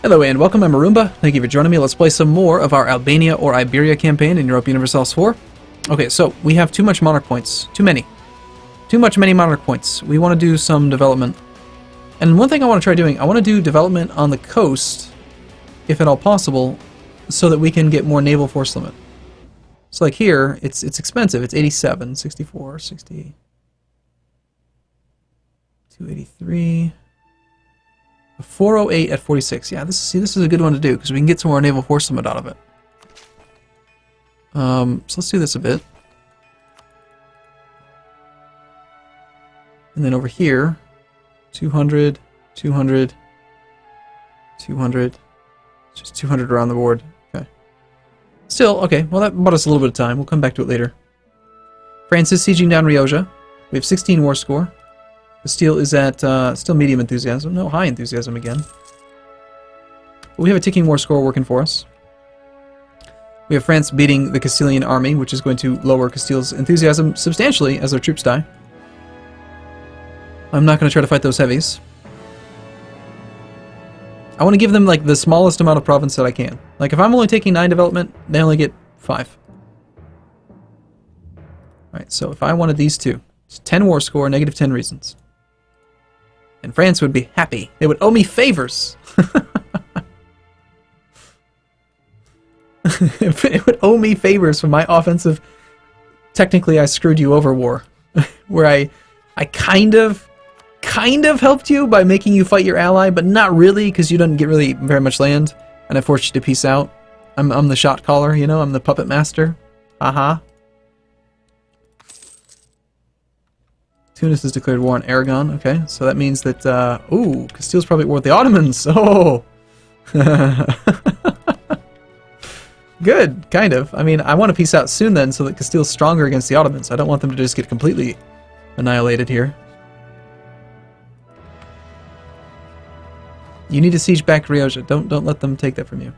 Hello and welcome, I'm Arumba. Thank you for joining me. Let's play some more of our Albania or Iberia campaign in Europa Universalis IV. Okay, so we have too much monarch points. Too many monarch points. We want to do some development. And one thing I want to try doing, I want to do development on the coast, if at all possible, so that we can get more naval force limit. So like here, it's expensive. It's 87, 64, 60, 283... 408 at 46. Yeah, this is a good one to do because we can get some more naval force limit out of it. So let's do this a bit. And then over here, 200, 200, 200. Just 200 around the board. Okay. Still, okay, well that bought us a little bit of time. We'll come back to it later. France is sieging down Rioja. We have 16 war score. Castile is at still medium enthusiasm. No, high enthusiasm again. But we have a ticking war score working for us. We have France beating the Castilian army, which is going to lower Castile's enthusiasm substantially as their troops die. I'm not going to try to fight those heavies. I want to give them like the smallest amount of province that I can. Like if I'm only taking 9 development, they only get 5. Alright, so if I wanted these two, it's 10 war score, negative 10 reasons. And France would be happy. They would owe me favors. It would owe me favors for my offensive, technically I screwed you over war. Where I kind of helped you by making you fight your ally, but not really, because you didn't get really very much land, and I forced you to peace out. I'm the shot caller, you know, I'm the puppet master. Haha. Tunis has declared war on Aragon. Okay, so that means that, ooh, Castile's probably at war with the Ottomans. Oh! Good, kind of. I mean, I want to peace out soon then so that Castile's stronger against the Ottomans. I don't want them to just get completely annihilated here. You need to siege back Rioja. Don't let them take that from you.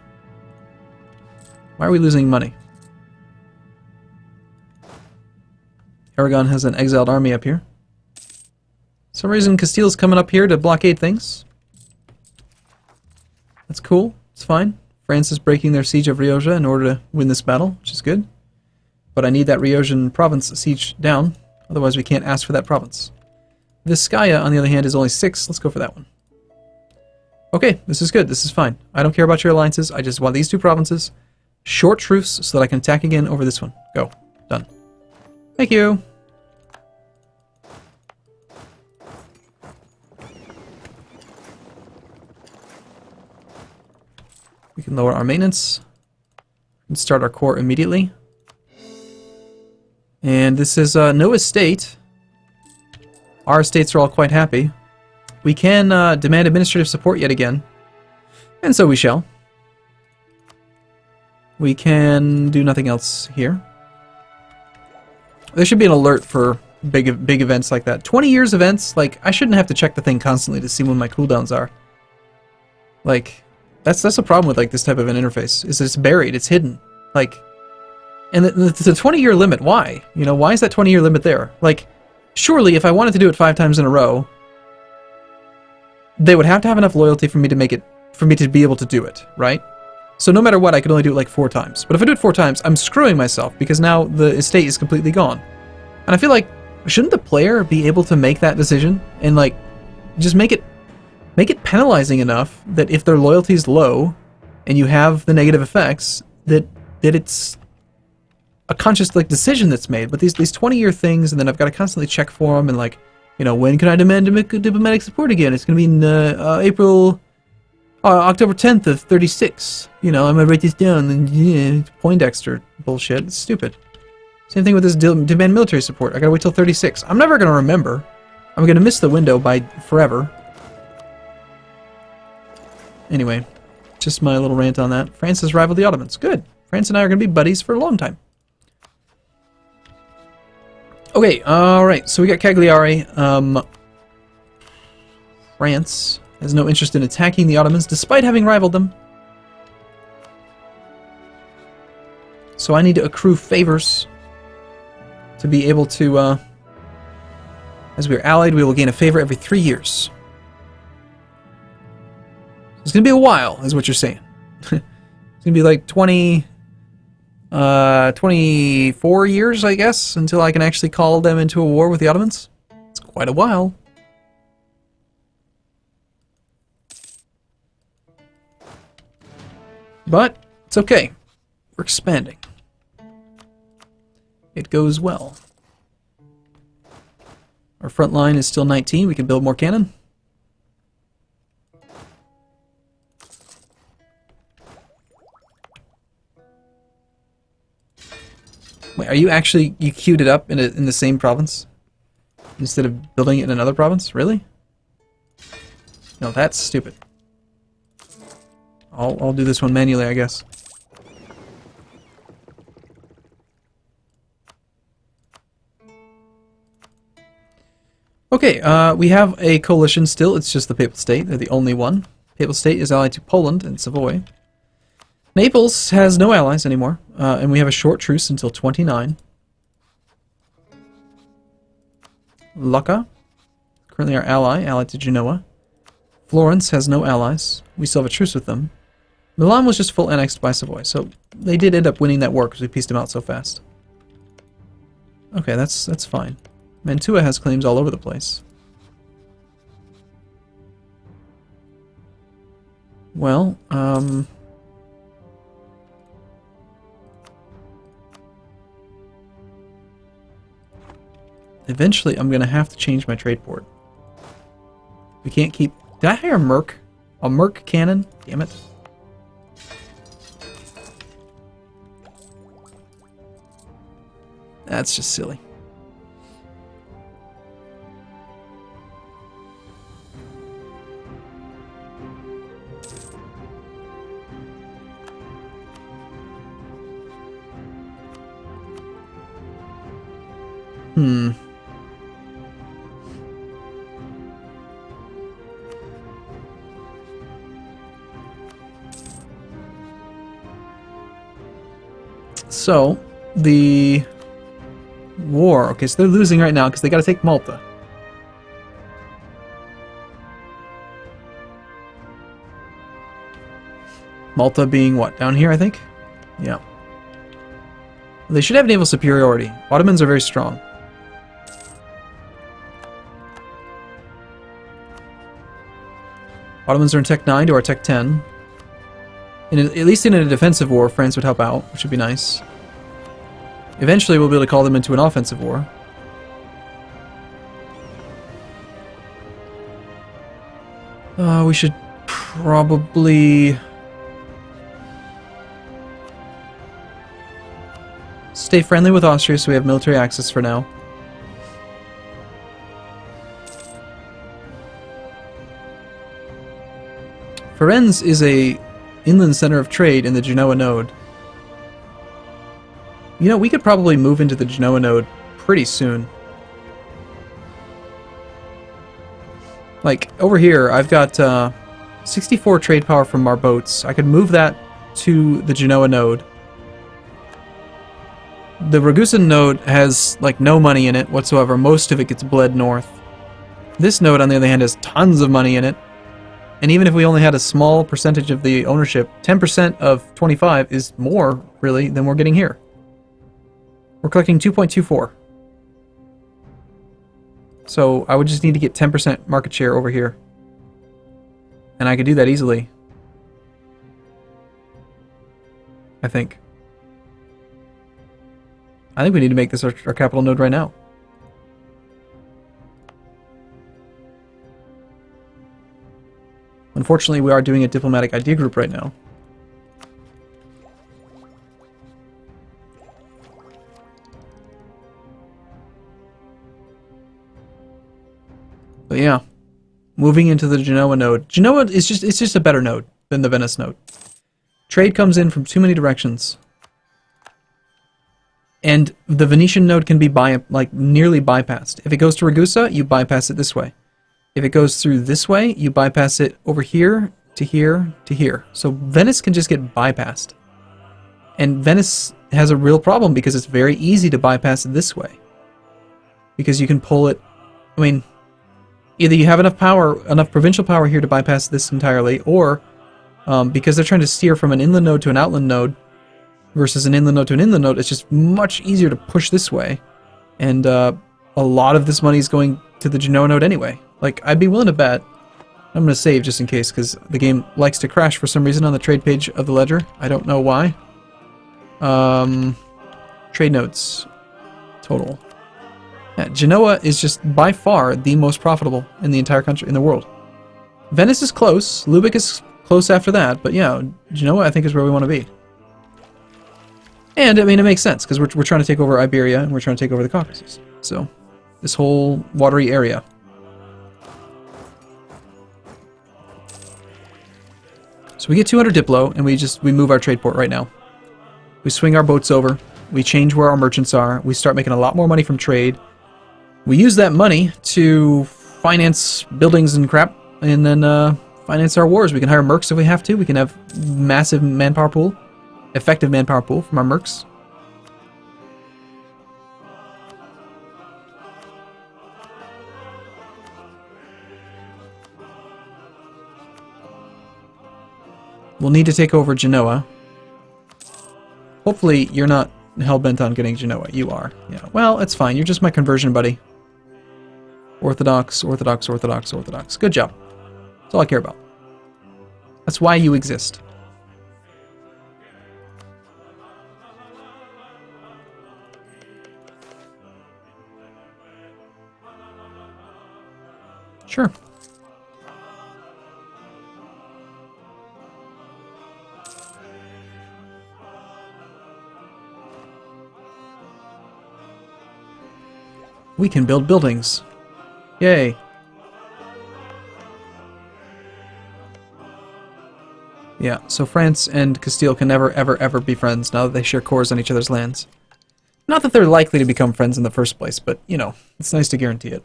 Why are we losing money? Aragon has an exiled army up here. For some reason, Castile's coming up here to blockade things. That's cool. It's fine. France is breaking their siege of Rioja in order to win this battle, which is good. But I need that Riojan province siege down. Otherwise, we can't ask for that province. Vizcaya, on the other hand, is only 6. Let's go for that one. Okay, this is good. This is fine. I don't care about your alliances. I just want these 2 provinces. Short truce so that I can attack again over this one. Go. Done. Thank you. We can lower our maintenance and start our core immediately. And this is no estate. Our estates are all quite happy. We can demand administrative support yet again. And so we shall. We can do nothing else here. There should be an alert for big events like that. 20 years events, like, I shouldn't have to check the thing constantly to see when my cooldowns are. Like, that's a problem with like this type of an interface. Is it's buried, it's hidden. Like, and the 20-year limit, why? You know, why is that 20-year limit there? Like, surely if I wanted to do it 5 times in a row, they would have to have enough loyalty for me to make it, for me to be able to do it, right? So no matter what, I could only do it like 4 times. But if I do it 4 times, I'm screwing myself because now the estate is completely gone. And I feel like, shouldn't the player be able to make that decision and like, just make it penalizing enough that if their loyalty is low and you have the negative effects, that it's a conscious like decision that's made. But these 20-year things, and then I've got to constantly check for them, and like, you know, when can I demand diplomatic support again? It's going to be in October 10th of 36. You know, I'm going to write this down, and yeah, it's Poindexter bullshit. It's stupid. Same thing with this demand military support. I got to wait till 36. I'm never going to remember. I'm going to miss the window by forever. Anyway, just my little rant on that. France has rivaled the Ottomans. Good. France and I are going to be buddies for a long time. Okay, alright, so we got Cagliari. France has no interest in attacking the Ottomans, despite having rivaled them. So I need to accrue favors to be able to, as we are allied, we will gain a favor every 3 years. It's gonna be a while, is what you're saying. It's gonna be like 24 years, I guess, until I can actually call them into a war with the Ottomans. It's quite a while. But it's okay. We're expanding. It goes well. Our front line is still 19. We can build more cannon. Wait, are you actually, you queued it up in the same province? Instead of building it in another province? Really? No, that's stupid. I'll do this one manually, I guess. Okay, we have a coalition still. It's just the Papal State. They're the only one. Papal State is allied to Poland and Savoy. Naples has no allies anymore, and we have a short truce until 29. Lucca, currently our ally, allied to Genoa. Florence has no allies. We still have a truce with them. Milan was just full annexed by Savoy, so they did end up winning that war because we pieced them out so fast. Okay, that's fine. Mantua has claims all over the place. Well, eventually I'm gonna have to change my trade port. We can't keep... Did I hire a Merc? A Merc cannon? Damn it. That's just silly. So, the war... Okay, so they're losing right now because they gotta take Malta. Malta being what? Down here, I think? Yeah. They should have naval superiority. Ottomans are very strong. Ottomans are in Tech 9 to our Tech 10. At least in a defensive war, France would help out, which would be nice. Eventually, we'll be able to call them into an offensive war. We should probably... stay friendly with Austria so we have military access for now. Firenze is a inland center of trade in the Genoa node. You know, we could probably move into the Genoa node pretty soon. Like, over here, I've got 64 trade power from our boats. I could move that to the Genoa node. The Ragusan node has, like, no money in it whatsoever. Most of it gets bled north. This node, on the other hand, has tons of money in it. And even if we only had a small percentage of the ownership, 10% of 25 is more, really, than we're getting here. We're collecting 2.24. So I would just need to get 10% market share over here. And I could do that easily. I think we need to make this our capital node right now. Unfortunately, we are doing a diplomatic idea group right now. But yeah, moving into the Genoa node. Genoa is just a better node than the Venice node. Trade comes in from too many directions. And the Venetian node can be nearly bypassed. If it goes to Ragusa, you bypass it this way. If it goes through this way, you bypass it over here to here to here. So Venice can just get bypassed. And Venice has a real problem because it's very easy to bypass it this way. Because you can pull it, I mean, either you have enough power, enough provincial power here to bypass this entirely, or because they're trying to steer from an inland node to an outland node versus an inland node to an inland node. It's just much easier to push this way, and a lot of this money is going to the Genoa node anyway. Like, I'd be willing to bet. I'm going to save just in case, because the game likes to crash for some reason on the trade page of the ledger. I don't know why. Trade notes. Total. Yeah, Genoa is just by far the most profitable in the entire country, in the world. Venice is close. Lubeck is close after that. But yeah, Genoa I think is where we want to be. And, I mean, it makes sense, because we're trying to take over Iberia, and we're trying to take over the Caucasus. So, this whole watery area. So we get 200 Diplo, and we move our trade port right now. We swing our boats over. We change where our merchants are. We start making a lot more money from trade. We use that money to finance buildings and crap, and then finance our wars. We can hire mercs if we have to. We can have massive manpower pool, effective manpower pool from our mercs. We'll need to take over Genoa. Hopefully you're not hell-bent on getting Genoa. You are. Yeah. Well, it's fine. You're just my conversion buddy. Orthodox, Orthodox, Orthodox, Orthodox. Good job. That's all I care about. That's why you exist. Sure. We can build buildings. Yay. Yeah, so France and Castile can never, ever, ever be friends now that they share cores on each other's lands. Not that they're likely to become friends in the first place, but, you know, it's nice to guarantee it.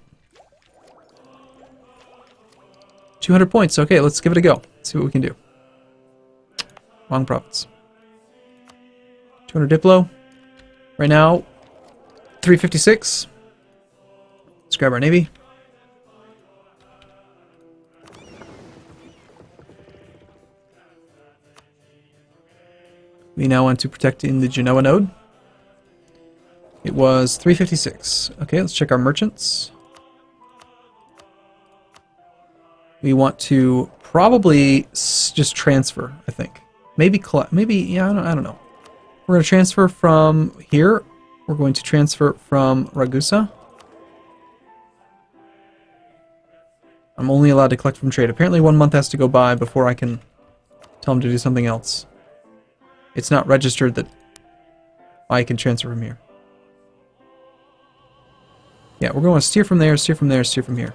200 points. Okay, let's give it a go. See what we can do. Wrong province. 200 Diplo. Right now, 356. Let's grab our navy. We now want to protect in the Genoa node. It was 356. Okay, let's check our merchants. We want to probably just transfer, I think. Maybe, yeah, I don't know. We're going to transfer from here. We're going to transfer from Ragusa. I'm only allowed to collect from trade. Apparently 1 month has to go by before I can tell them to do something else. It's not registered that I can transfer from here. Yeah, we're going to steer from there, steer from there, steer from here.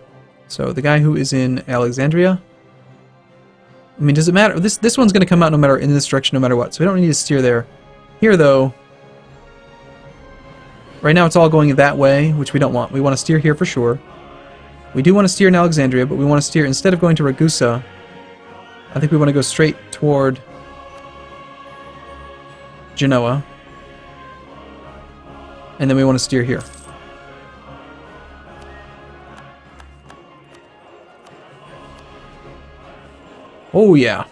So the guy who is in Alexandria, I mean, does it matter? This one's going to come out no matter in this direction, no matter what. So we don't need to steer there. Here, though, right now it's all going that way, which we don't want. We want to steer here for sure. We do want to steer in Alexandria, but we want to steer, instead of going to Ragusa, I think we want to go straight toward Genoa. And then we want to steer here. Oh yeah.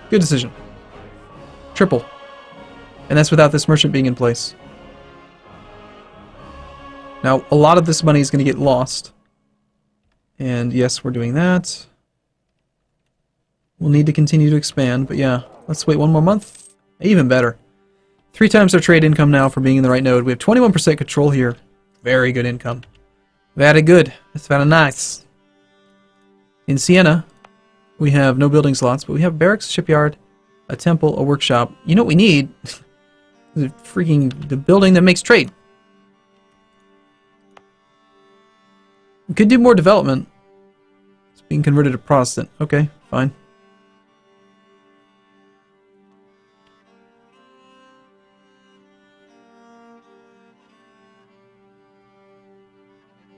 Good decision. Triple. And that's without this merchant being in place. Now, a lot of this money is going to get lost. And yes, we're doing that. We'll need to continue to expand, but yeah. Let's wait 1 more month. Even better. 3 times our trade income now for being in the right node. We have 21% control here. Very good income. Very good. That's very nice. In Siena, we have no building slots, but we have barracks, shipyard, a temple, a workshop. You know what we need? The building that makes trade. We could do more development. It's being converted to Protestant. Okay, fine.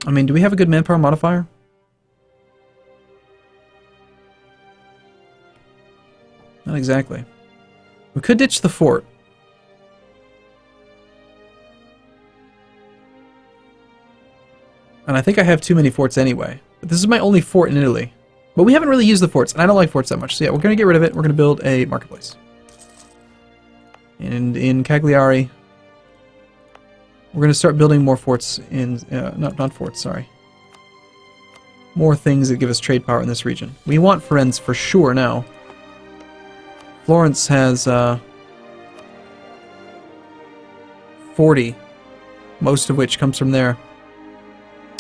I mean, do we have a good manpower modifier? Not exactly. We could ditch the fort. And I think I have too many forts anyway. But this is my only fort in Italy. But we haven't really used the forts, and I don't like forts that much. So yeah, we're going to get rid of it. We're going to build a marketplace. And in Cagliari, we're going to start building more forts in... not forts, sorry. More things that give us trade power in this region. We want Firenze for sure now. Florence has 40, most of which comes from there.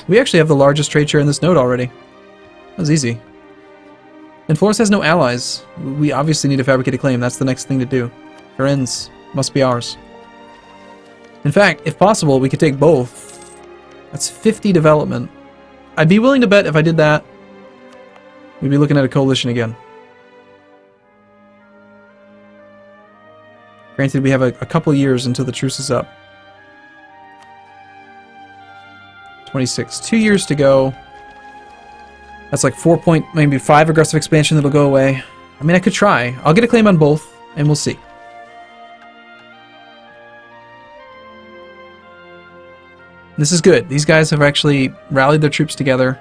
We actually have the largest trade share in this node already. That was easy. And Florence has no allies. We obviously need to fabricate a claim. That's the next thing to do. Firenze must be ours. In fact, if possible, we could take both. That's 50 development. I'd be willing to bet if I did that, we'd be looking at a coalition again. Granted, we have a couple years until the truce is up. 26. 2 years to go. That's like 4.5 aggressive expansion that'll go away. I mean, I could try. I'll get a claim on both, and we'll see. This is good. These guys have actually rallied their troops together.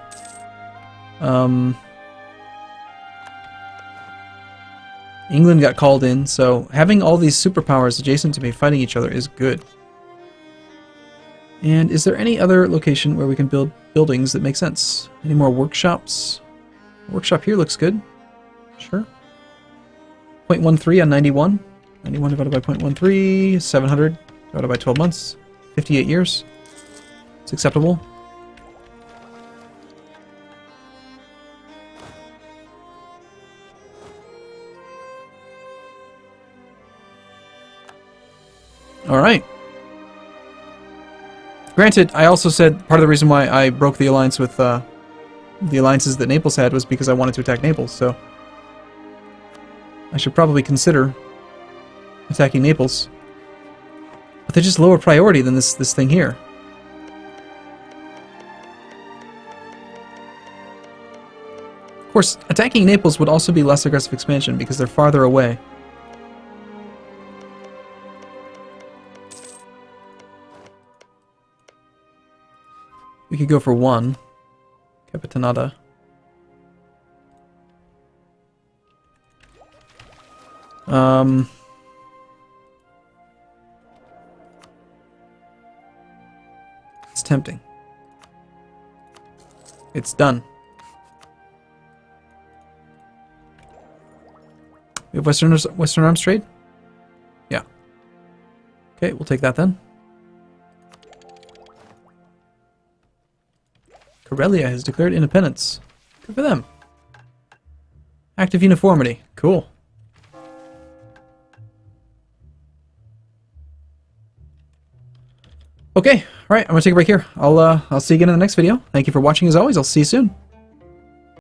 England got called in, so having all these superpowers adjacent to me fighting each other is good. And is there any other location where we can build buildings that make sense? Any more workshops? Workshop here looks good. Sure. 0.13 on 91. 91 divided by 0.13, 700 divided by 12 months. 58 years. It's acceptable. Alright. Granted, I also said part of the reason why I broke the alliance with the alliances that Naples had was because I wanted to attack Naples, so I should probably consider attacking Naples. But they're just lower priority than this thing here. Of course, attacking Naples would also be less aggressive expansion because they're farther away. We could go for 1. Capitanata. It's tempting. It's done. We have Western Arms trade? Yeah. Okay, we'll take that then. Karelia has declared independence. Good for them. Active uniformity. Cool. Okay, alright, I'm gonna take a break here. I'll see you again in the next video. Thank you for watching as always. I'll see you soon.